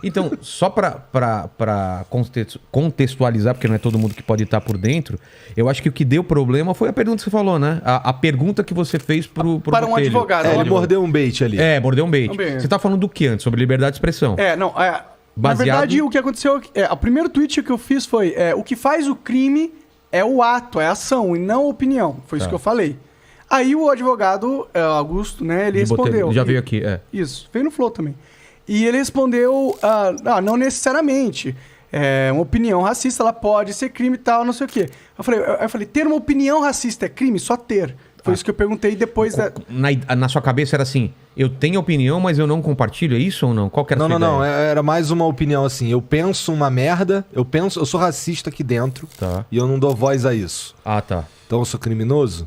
Então, só pra contextualizar, porque não é todo mundo que pode estar por dentro, eu acho que o que deu problema foi a pergunta que você falou, né? A pergunta que você fez pro para um Botelho. advogado. Ele mordeu um bait ali. Mordeu um bait. Você tá falando do que antes? Sobre liberdade de expressão. Na verdade, o que aconteceu... o primeiro tweet que eu fiz foi... o que faz o crime é o ato, é a ação, e não a opinião. Foi isso que eu falei. Aí o advogado, Augusto, né? Ele respondeu... Já veio aqui, Isso, veio no Flow também. E ele respondeu... não necessariamente. Uma opinião racista, ela pode ser crime e tal, não sei o quê. Eu falei, ter uma opinião racista é crime? Só ter. Foi isso que eu perguntei depois na sua cabeça era assim, eu tenho opinião, mas eu não compartilho, é isso ou não? Qual que era a sua ideia? Não, era mais uma opinião assim, eu penso uma merda, eu sou racista aqui dentro, e eu não dou voz a isso. Ah, tá. Então eu sou criminoso?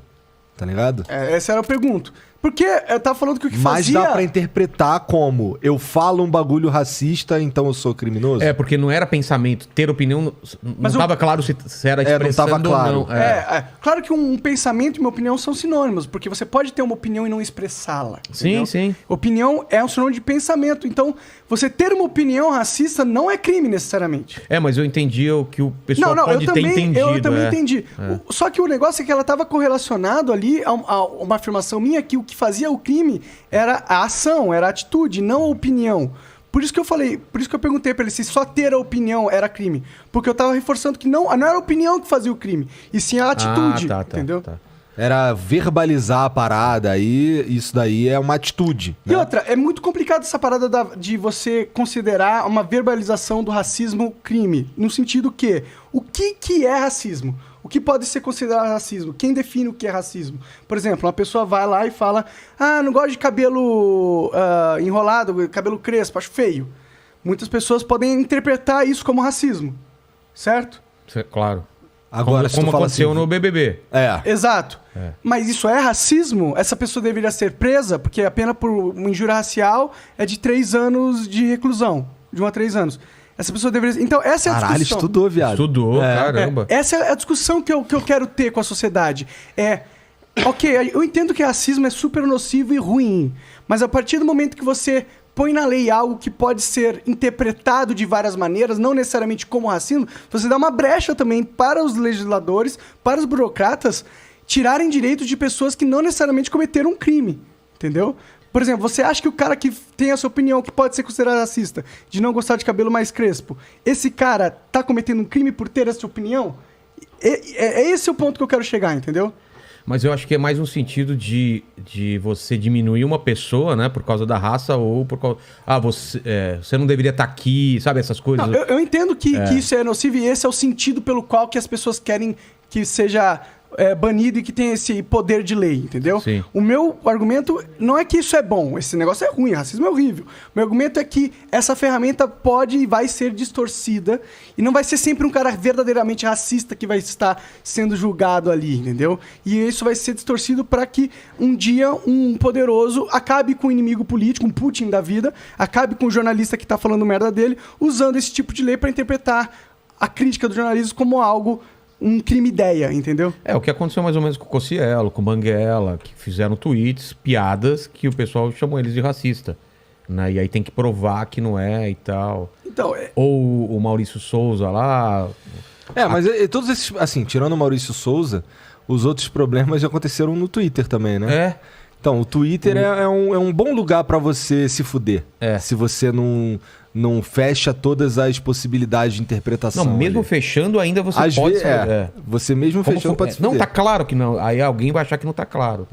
Tá ligado? Essa era a pergunta. Porque eu tava falando que o que fazia... Mas dá pra interpretar como eu falo um bagulho racista, então eu sou criminoso? Porque não era pensamento. Ter opinião não tava claro se era expressando não tava claro. ou não. Claro que um pensamento e uma opinião são sinônimos, porque você pode ter uma opinião e não expressá-la. Sim, sim. Opinião é um sinônimo de pensamento. Então, você ter uma opinião racista não é crime necessariamente. Mas eu entendi o que o pessoal pode ter entendido. Eu também entendi. Só que o negócio é que ela estava correlacionado ali a uma afirmação minha que o que fazia o crime era a ação, era a atitude, não a opinião. Por isso que eu falei, por isso que eu perguntei pra ele se só ter a opinião era crime. Porque eu tava reforçando que não era a opinião que fazia o crime, e sim a atitude, entendeu? Tá. Era verbalizar a parada, aí isso daí é uma atitude. E outra, é muito complicado essa parada de você considerar uma verbalização do racismo crime. No sentido que, o que é racismo? O que pode ser considerado racismo? Quem define o que é racismo? Por exemplo, uma pessoa vai lá e fala, não gosto de cabelo enrolado, cabelo crespo, acho feio. Muitas pessoas podem interpretar isso como racismo, certo? Claro. Agora, como aconteceu no BBB. Exato. Mas isso é racismo? Essa pessoa deveria ser presa, porque a pena por uma injúria racial é de 3 anos de reclusão. De 1 a 3 anos. Essa pessoa deveria... Então, essa é a discussão. Caralho, estudou, viado. Estudou, caramba. Essa é a discussão que eu quero ter com a sociedade. Ok, eu entendo que racismo é super nocivo e ruim, mas a partir do momento que você põe na lei algo que pode ser interpretado de várias maneiras, não necessariamente como racismo, você dá uma brecha também para os legisladores, para os burocratas, tirarem direitos de pessoas que não necessariamente cometeram um crime, entendeu? Por exemplo, você acha que o cara que tem a sua opinião, que pode ser considerado racista, de não gostar de cabelo mais crespo, esse cara tá cometendo um crime por ter essa opinião? Esse é o ponto que eu quero chegar, entendeu? Mas eu acho que é mais um sentido de você diminuir uma pessoa, né? Por causa da raça ou por causa... você não deveria estar aqui, sabe? Essas coisas. Não, eu entendo que isso é nocivo e esse é o sentido pelo qual que as pessoas querem que seja... banido e que tem esse poder de lei, entendeu? Sim. O meu argumento não é que isso é bom, esse negócio é ruim, racismo é horrível. O meu argumento é que essa ferramenta pode e vai ser distorcida e não vai ser sempre um cara verdadeiramente racista que vai estar sendo julgado ali, entendeu? E isso vai ser distorcido para que um dia um poderoso acabe com o inimigo político, um Putin da vida, acabe com o jornalista que está falando merda dele, usando esse tipo de lei para interpretar a crítica do jornalismo como algo... um crime-ideia, entendeu? O que aconteceu mais ou menos com o Cossielo, com o Banguela, que fizeram tweets, piadas, que o pessoal chamou eles de racista. Né? E aí tem que provar que não é e tal. Então, Ou o Maurício Souza lá... Mas todos esses... Assim, tirando o Maurício Souza, os outros problemas já aconteceram no Twitter também, né? Então, o Twitter é um bom lugar pra você se fuder. Se você não fecha todas as possibilidades de interpretação. Não, mesmo ali. Fechando ainda você pode... Você mesmo fechando pode se fuder. Não, tá claro que não. Aí alguém vai achar que não tá claro.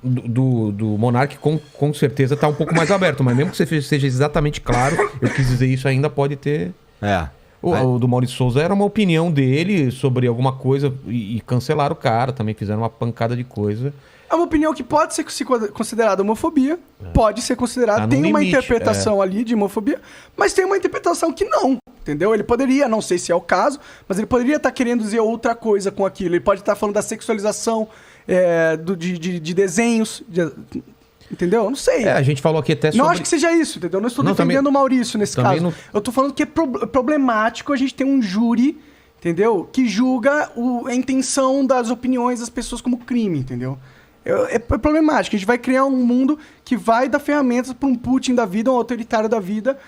Do Monark com certeza tá um pouco mais aberto, mas mesmo que você seja exatamente claro, eu quis dizer isso, ainda pode ter... O do Maurício Souza era uma opinião dele sobre alguma coisa e cancelaram o cara, também fizeram uma pancada de coisa... É uma opinião que pode ser considerada homofobia, pode ser considerada, tem uma interpretação ali de homofobia, mas tem uma interpretação que não, entendeu? Ele poderia, não sei se é o caso, mas ele poderia estar querendo dizer outra coisa com aquilo. Ele pode estar falando da sexualização de desenhos, entendeu? Eu não sei. A gente falou aqui até sobre... Não acho que seja isso, entendeu? Não estou defendendo o Maurício nesse caso. Não... Eu estou falando que é problemático a gente ter um júri, entendeu? Que julga a intenção das opiniões das pessoas como crime, entendeu? É problemático. A gente vai criar um mundo que vai dar ferramentas para um Putin da vida, um autoritário da vida,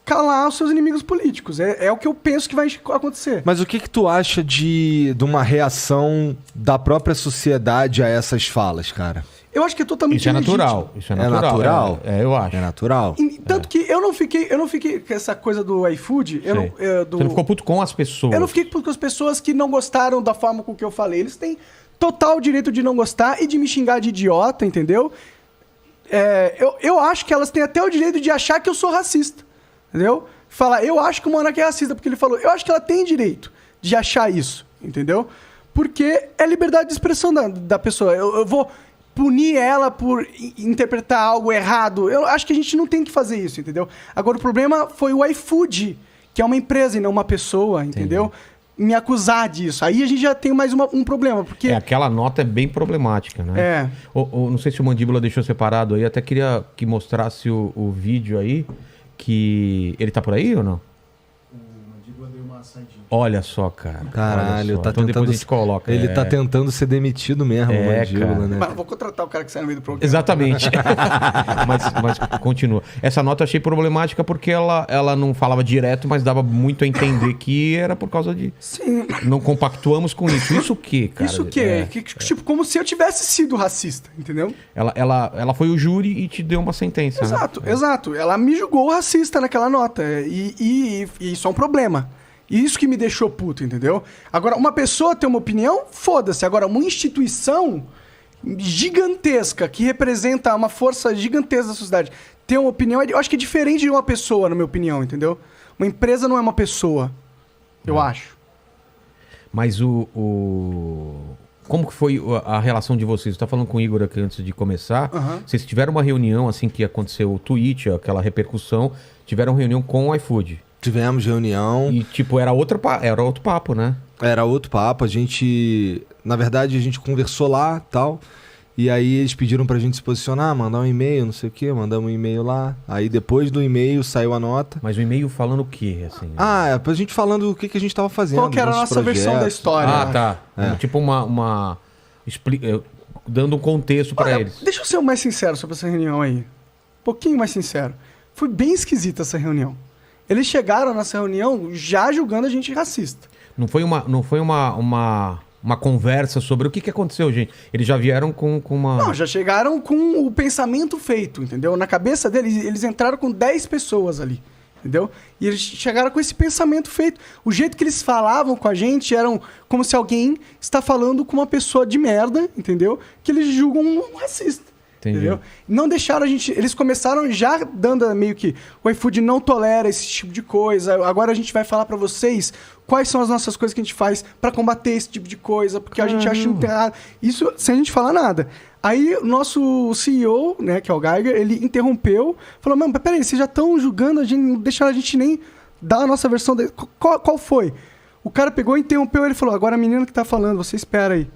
calar os seus inimigos políticos. É o que eu penso que vai acontecer. Mas o que tu acha de uma reação da própria sociedade a essas falas, cara? Eu acho que é totalmente Isso é natural. Isso é natural. Eu acho. É natural. Tanto que eu não fiquei com essa coisa do iFood. Você não ficou puto com as pessoas. Eu não fiquei puto com as pessoas que não gostaram da forma com que eu falei. Eles têm total direito de não gostar e de me xingar de idiota, entendeu? Eu acho que elas têm até o direito de achar que eu sou racista, entendeu? Falar, eu acho que o Monark é racista, porque ele falou. Eu acho que ela tem direito de achar isso, entendeu? Porque é liberdade de expressão da pessoa. Eu vou punir ela por interpretar algo errado. Eu acho que a gente não tem que fazer isso, entendeu? Agora, o problema foi o iFood, que é uma empresa e não uma pessoa, entendeu? Entendi. Me acusar disso. Aí a gente já tem mais um problema, porque... aquela nota é bem problemática, né? Não sei se o Mandíbula deixou separado aí, até queria que mostrasse o vídeo aí, que... Ele tá por aí ou não? O Mandíbula deu uma saidinha. Olha só, cara. Caralho, tá então depois a gente coloca. Ele tá tentando ser demitido mesmo, o Mandíbula, né? Mas vou contratar o cara que sai no meio do programa. Exatamente. mas continua. Essa nota eu achei problemática porque ela não falava direto, mas dava muito a entender que era por causa de... Sim. Não compactuamos com isso. Isso o quê, cara? Isso o quê? Tipo, como se eu tivesse sido racista, entendeu? Ela foi o júri e te deu uma sentença. Exato. Ela me julgou racista naquela nota. E isso é um problema. Isso que me deixou puto, entendeu? Agora, uma pessoa tem uma opinião, foda-se. Agora, uma instituição gigantesca, que representa uma força gigantesca da sociedade, ter uma opinião, eu acho que é diferente de uma pessoa, na minha opinião, entendeu? Uma empresa não é uma pessoa, eu acho. Mas como que foi a relação de vocês? Você tá falando com o Igor aqui antes de começar. Vocês tiveram uma reunião, assim, que aconteceu o tweet, aquela repercussão, tiveram reunião com o iFood. Tivemos reunião. E, tipo, era outro papo, né? Era outro papo. Na verdade, a gente conversou lá e tal. E aí eles pediram pra gente se posicionar, mandar um e-mail, não sei o quê. Mandamos um e-mail lá. Aí depois do e-mail saiu a nota. Mas o e-mail falando o quê, assim? Pra gente falando o que a gente tava fazendo. Qual que era a nossa versão da história. Tá. Tipo dando um contexto pra eles. Deixa eu ser o mais sincero sobre essa reunião aí. Um pouquinho mais sincero. Foi bem esquisita essa reunião. Eles chegaram nessa reunião já julgando a gente racista. Não foi uma conversa sobre o que aconteceu, gente. Eles já vieram com uma... Não, já chegaram com o pensamento feito, entendeu? Na cabeça deles, eles entraram com 10 pessoas ali, entendeu? E eles chegaram com esse pensamento feito. O jeito que eles falavam com a gente era como se alguém está falando com uma pessoa de merda, entendeu? Que eles julgam um racista. Entendeu? Não deixaram a gente... Eles começaram já dando meio que... O iFood não tolera esse tipo de coisa. Agora a gente vai falar pra vocês quais são as nossas coisas que a gente faz pra combater esse tipo de coisa. Porque a gente acha muito errado. Isso sem a gente falar nada. Aí o nosso CEO, né, que é o Geiger, ele interrompeu. Falou, mano, peraí, vocês já estão julgando a gente, não deixaram a gente nem dar a nossa versão. Qual foi? O cara pegou, interrompeu, ele falou, agora a menina que tá falando, você espera aí.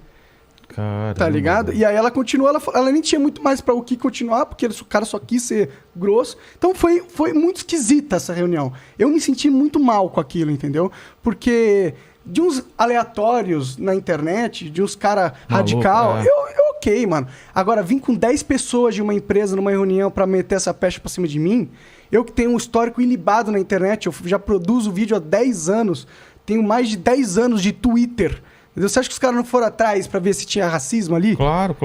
Caramba. Tá ligado? E aí ela continuou, ela nem tinha muito mais pra o que continuar, porque o cara só quis ser grosso. Então foi muito esquisita essa reunião. Eu me senti muito mal com aquilo, entendeu? Porque de uns aleatórios na internet, de uns cara radical, eu ok, mano. Agora, vim com 10 pessoas de uma empresa numa reunião pra meter essa pecha pra cima de mim, eu que tenho um histórico ilibado na internet, eu já produzo vídeo há 10 anos, tenho mais de 10 anos de Twitter. Você acha que os caras não foram atrás pra ver se tinha racismo ali? Claro.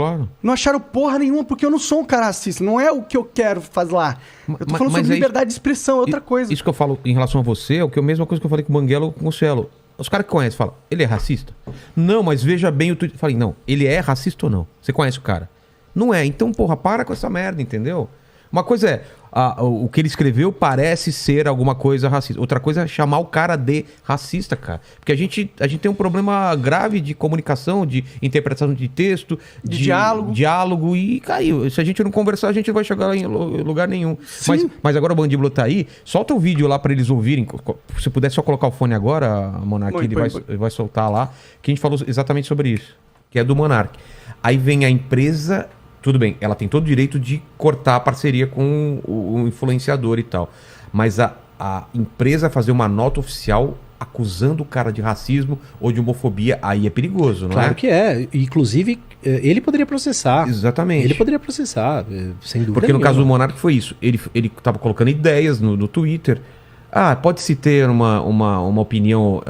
Não acharam porra nenhuma, porque eu não sou um cara racista. Não é o que eu quero fazer lá. Eu tô falando sobre liberdade de expressão, é outra coisa. Isso que eu falo em relação a você é a mesma coisa que eu falei com o Banguela ou com o Cielo. Os caras que conhecem falam, ele é racista? Não, mas veja bem o Twitter. Falei, não, ele é racista ou não? Você conhece o cara? Não é. Então, porra, para com essa merda, entendeu? Uma coisa é, o que ele escreveu parece ser alguma coisa racista. Outra coisa é chamar o cara de racista, cara. Porque a gente tem um problema grave de comunicação, de interpretação de texto, de diálogo e caiu. Se a gente não conversar, a gente não vai chegar em lugar nenhum. Mas agora o Mandíbula tá aí. Solta o vídeo lá pra eles ouvirem. Se puder só colocar o fone agora, Monark, ele vai soltar lá. Que a gente falou exatamente sobre isso. Que é do Monark. Aí vem a empresa... Tudo bem, ela tem todo o direito de cortar a parceria com o influenciador e tal. Mas a empresa fazer uma nota oficial acusando o cara de racismo ou de homofobia, aí é perigoso, não é? Claro que é. Inclusive, ele poderia processar. Exatamente. Ele poderia processar, sem dúvida Porque no nenhuma. caso do Monark foi isso. Ele estava colocando ideias no Twitter. Pode-se ter uma opinião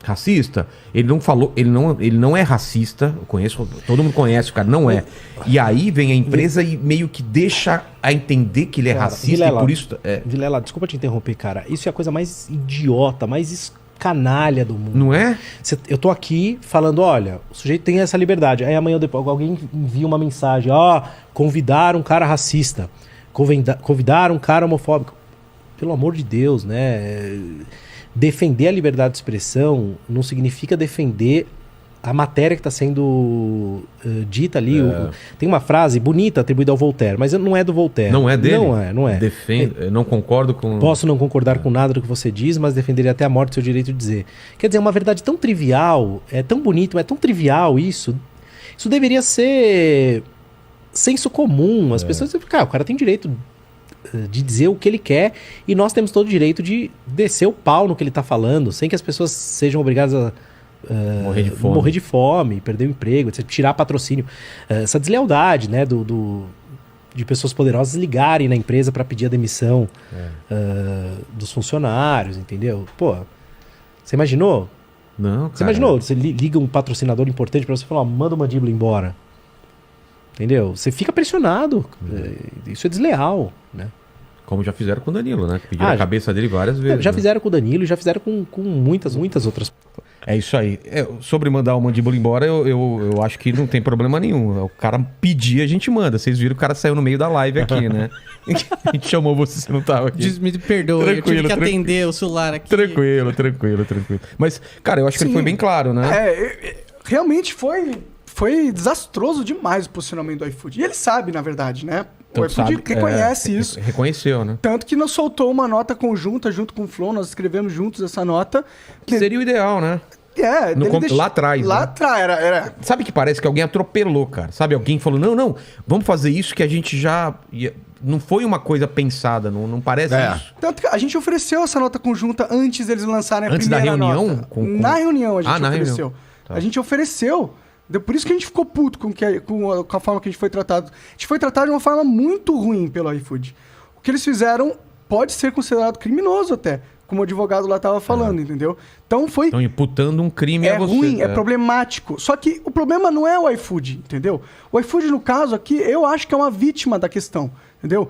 racista? Ele não falou, ele não é racista, eu conheço, todo mundo conhece o cara, não é. E aí vem a empresa e meio que deixa a entender que ele é racista, Vilela, e por isso... Vilela, desculpa te interromper, cara. Isso é a coisa mais idiota, mais canalha do mundo. Não é? Eu tô aqui falando, olha, o sujeito tem essa liberdade. Aí amanhã depois alguém envia uma mensagem, convidar um cara racista, convidar um cara homofóbico. Pelo amor de Deus, né? Defender a liberdade de expressão não significa defender a matéria que está sendo dita ali. Tem uma frase bonita atribuída ao Voltaire, mas não é do Voltaire. Não é dele? Não é. Não concordo com... Posso não concordar com nada do que você diz, mas defenderia até a morte o seu direito de dizer. Quer dizer, é uma verdade tão trivial, é tão bonito, mas é tão trivial isso. Isso deveria ser senso comum. As pessoas dizem, o cara tem direito de dizer o que ele quer e nós temos todo o direito de descer o pau no que ele está falando, sem que as pessoas sejam obrigadas a morrer de fome, perder o emprego, tirar patrocínio. Essa deslealdade, né, de pessoas poderosas ligarem na empresa para pedir a demissão dos funcionários, entendeu? Pô, você imaginou? Não, cara. Você imaginou? Você liga um patrocinador importante para você falar, manda o Mandíbula embora. Entendeu? Você fica pressionado. Isso é desleal, né? Como já fizeram com o Danilo, né? Pediram a cabeça dele várias vezes. Já fizeram com o Danilo e já fizeram com muitas outras. É isso aí. Sobre mandar o Mandíbula embora, eu acho que não tem problema nenhum. O cara pedir, a gente manda. Vocês viram, o cara saiu no meio da live aqui, né? A gente chamou você não tava aqui. Me perdoa, eu tive que atender o celular aqui. Tranquilo. Mas, cara, eu acho que ele foi bem claro, né? Realmente foi desastroso demais o posicionamento do iFood. E ele sabe, na verdade, né? O iFood reconhece isso. Reconheceu, né? Tanto que nós soltou uma nota conjunta junto com o Flow, nós escrevemos juntos essa nota. Que seria o ideal, né? Lá atrás. Lá atrás, era. Sabe que parece que alguém atropelou, cara? Sabe, alguém falou, não, vamos fazer isso que a gente já... Não foi uma coisa pensada, não parece isso. Tanto que a gente ofereceu essa nota conjunta antes deles lançarem a primeira nota. Antes da reunião? Na reunião a gente ofereceu. Reunião. Tá. A gente ofereceu. Por isso que a gente ficou puto com a forma que a gente foi tratado. A gente foi tratado de uma forma muito ruim pelo iFood. O que eles fizeram pode ser considerado criminoso até, como o advogado lá estava falando, entendeu? Então foi... Estão imputando um crime a você. É ruim, é problemático. Só que o problema não é o iFood, entendeu? O iFood, no caso aqui, eu acho que é uma vítima da questão, entendeu?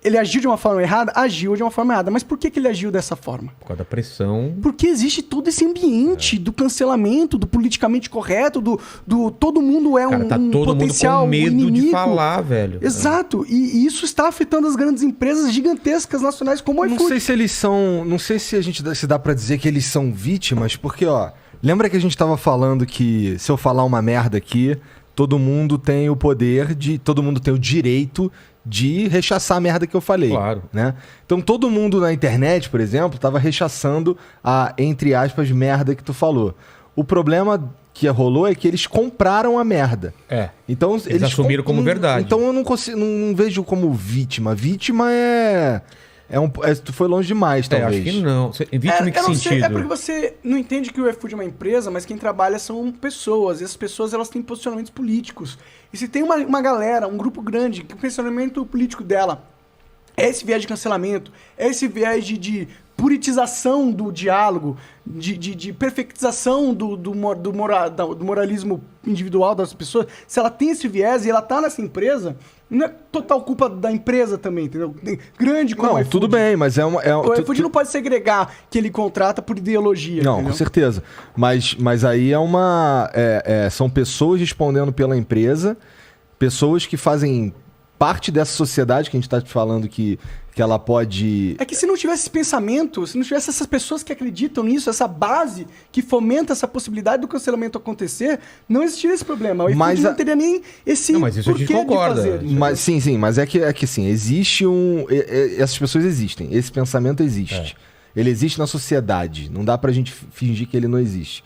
Ele agiu de uma forma errada? Agiu de uma forma errada. Mas por que ele agiu dessa forma? Por causa da pressão. Porque existe todo esse ambiente do cancelamento, do politicamente correto, do todo mundo é cara, um todo potencial mundo com medo inimigo. de falar, velho. Exato. E isso está afetando as grandes empresas gigantescas nacionais como o iFood. Não sei se eles são... Não sei se a gente se dá pra dizer que eles são vítimas, porque, lembra que a gente tava falando que se eu falar uma merda aqui, todo mundo tem o poder todo mundo tem o direito de rechaçar a merda que eu falei. Claro. Né? Então todo mundo na internet, por exemplo, tava rechaçando a, entre aspas, merda que tu falou. O problema que rolou é que eles compraram a merda. Então eles assumiram como verdade. Então eu não vejo como vítima. Vítima tu foi longe demais, talvez. Acho que não. Vítima em que sentido? É porque você não entende que o iFood é uma empresa, mas quem trabalha são pessoas. E essas pessoas, elas têm posicionamentos políticos. E se tem uma galera, um grupo grande, que o posicionamento político dela é esse viés de cancelamento, é esse viés de puritização do diálogo, de perfectização do moralismo individual das pessoas, se ela tem esse viés e ela tá nessa empresa, não é total culpa da empresa também, entendeu? Grande como o iFood. Tudo bem, mas o iFood não pode segregar que ele contrata por ideologia. Não, entendeu? com certeza. Mas aí são pessoas respondendo pela empresa, pessoas que fazem parte dessa sociedade que a gente está te falando que ela pode... É que se não tivesse esse pensamento, se não tivesse essas pessoas que acreditam nisso, essa base que fomenta essa possibilidade do cancelamento acontecer, não existiria esse problema. O iFood não teria nem esse mas isso porquê a gente concorda. De fazer. Mas, sim, mas é que sim, existe essas pessoas existem, esse pensamento existe. Ele existe na sociedade, não dá pra gente fingir que ele não existe.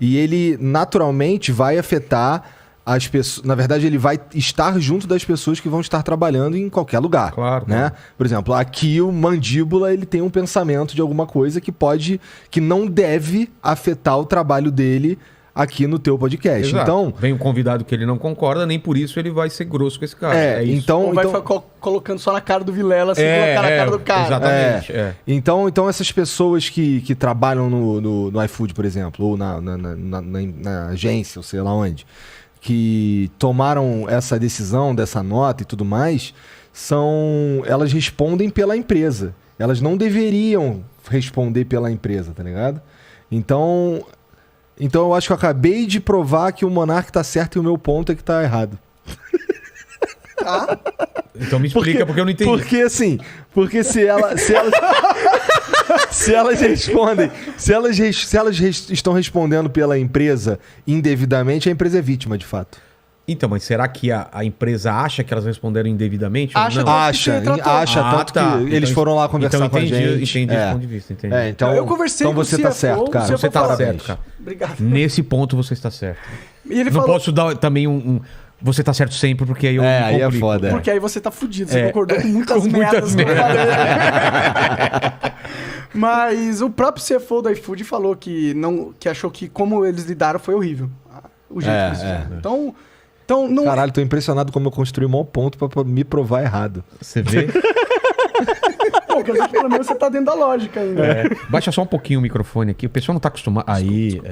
E ele naturalmente vai afetar as pessoas, na verdade, ele vai estar junto das pessoas que vão estar trabalhando em qualquer lugar. Claro. Né? Por exemplo, aqui o Mandíbula ele tem um pensamento de alguma coisa que não deve afetar o trabalho dele aqui no teu podcast. Exato. Então, vem um convidado que ele não concorda, nem por isso ele vai ser grosso com esse cara. Ou vai ficar colocando só na cara do Vilela, assim, colocar na cara do cara. Exatamente. Então essas pessoas que trabalham no iFood, por exemplo, ou na agência, ou sei lá onde, que tomaram essa decisão dessa nota e tudo mais, elas respondem pela empresa. Elas não deveriam responder pela empresa, tá ligado? Então eu acho que eu acabei de provar que o Monark tá certo e o meu ponto é que tá errado. Então me explica, porque eu não entendi. Porque se elas respondem, se elas estão respondendo pela empresa indevidamente, a empresa é vítima, de fato. Então, mas será que a empresa acha que elas responderam indevidamente? Acha, tanto que eles foram lá conversar com a gente. Entendi esse ponto de vista, entendi. Então eu conversei então você tá certo, cara. Você tá certo, cara. Obrigado. Nesse ponto você está certo. E ele não posso dar também você tá certo sempre, porque aí eu me complico. Aí é foda. Porque aí você tá fudido, você concordou com muitas merdas. Mas o próprio CFO da iFood falou que achou que como eles lidaram foi horrível. O jeito que eles fizeram. Então, não... Caralho, tô impressionado como eu construí um maior ponto pra me provar errado. Você vê? Pô, quer dizer que pelo menos você tá dentro da lógica ainda. Baixa só um pouquinho o microfone aqui. O pessoal não tá acostumado. Aí,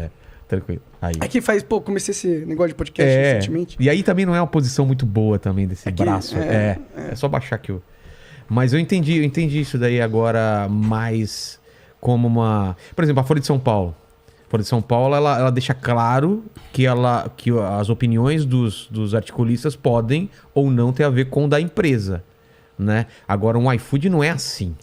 tranquilo. Aí. É que comecei esse negócio de podcast recentemente. E aí também não é uma posição muito boa também desse braço. É só baixar aqui. Mas eu entendi isso daí agora mais como uma... Por exemplo, a Folha de São Paulo. A Folha de São Paulo, ela deixa claro que as opiniões dos articulistas podem ou não ter a ver com o da empresa, né? Agora, um iFood não é assim.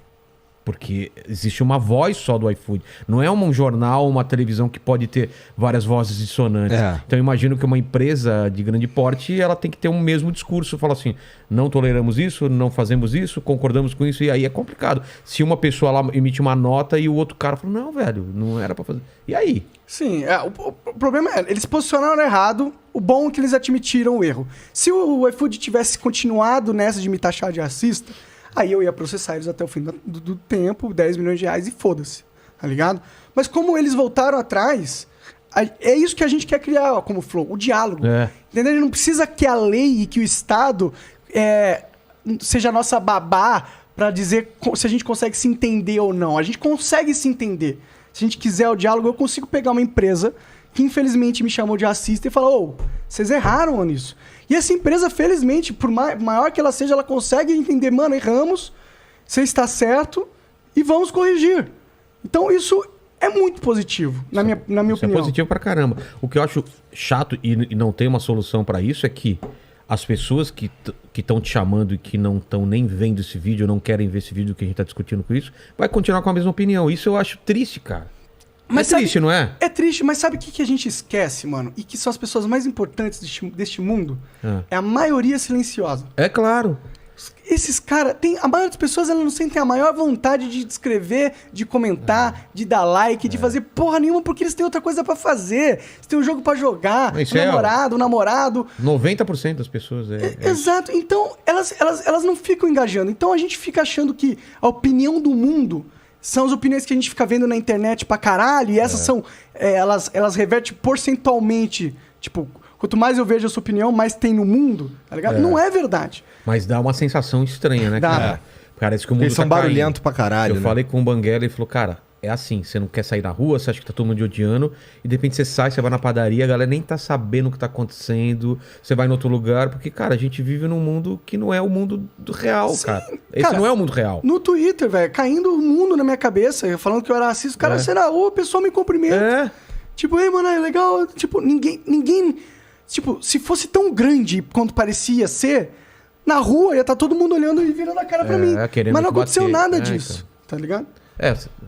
Porque existe uma voz só do iFood. Não é um jornal, uma televisão que pode ter várias vozes dissonantes. Então eu imagino que uma empresa de grande porte, ela tem que ter um mesmo discurso. Fala assim, não toleramos isso, não fazemos isso, concordamos com isso. E aí é complicado. Se uma pessoa lá emite uma nota e o outro cara fala, não, velho, não era pra fazer. E aí? Sim, o problema é, eles se posicionaram errado, o bom é que eles admitiram o erro. Se o iFood tivesse continuado nessa de me taxar de racista... Aí eu ia processar eles até o fim do tempo, 10 milhões de reais e foda-se, tá ligado? Mas como eles voltaram atrás, é isso que a gente quer criar como flow, o diálogo. Entendeu? Não precisa que a lei e que o Estado seja a nossa babá pra dizer se a gente consegue se entender ou não. A gente consegue se entender. Se a gente quiser o diálogo, eu consigo pegar uma empresa que infelizmente me chamou de racista e falar, vocês erraram nisso. E essa empresa, felizmente, por maior que ela seja, ela consegue entender, mano, erramos, você está certo e vamos corrigir. Então isso é muito positivo, na minha opinião. É positivo pra caramba. O que eu acho chato e não tem uma solução pra isso é que as pessoas que estão te chamando e que não estão nem vendo esse vídeo, não querem ver esse vídeo que a gente tá discutindo com isso, vai continuar com a mesma opinião. Isso eu acho triste, cara. Mas triste, não é? É triste, mas sabe o que a gente esquece, mano? E que são as pessoas mais importantes deste mundo? É a maioria silenciosa. É claro. Esses caras... A maioria das pessoas, elas não sentem a maior vontade de escrever, de comentar, de dar like, de fazer porra nenhuma, porque eles têm outra coisa pra fazer. Eles têm um jogo pra jogar, um namorado. 90% das pessoas Exato. Então, elas não ficam engajando. Então, a gente fica achando que a opinião do mundo... São as opiniões que a gente fica vendo na internet pra caralho. E essas são... elas revertem porcentualmente. Tipo, quanto mais eu vejo a sua opinião, mais tem no mundo. Tá ligado? Não é verdade. Mas dá uma sensação estranha, né, cara? Parece que o mundo eles são barulhentos pra caralho, Eu falei com o Banguela e ele falou, cara... É assim, você não quer sair na rua, você acha que tá todo mundo odiando, e de repente você sai, você vai na padaria, a galera nem tá sabendo o que tá acontecendo, você vai em outro lugar, porque, cara, a gente vive num mundo que não é o mundo do real, cara. Esse não é o mundo real. No Twitter, velho, caindo o mundo na minha cabeça, falando que eu era racista, cara, você na rua, o pessoal me cumprimenta. Tipo, ei, mano, é legal. Tipo, ninguém... Tipo, se fosse tão grande quanto parecia ser, na rua ia estar todo mundo olhando e virando a cara pra mim. Mas não aconteceu nada disso, tá ligado?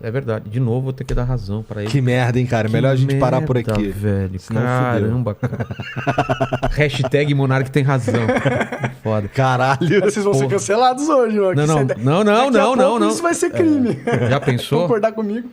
É verdade. De novo, vou ter que dar razão pra ele. Que merda, hein, cara? Melhor a gente parar por aqui. Velho. Caramba, cara. Hashtag Monark tem razão. Foda. Caralho. Vocês vão ser cancelados hoje, mano. Não. Isso vai ser crime. Já pensou? Concordar comigo?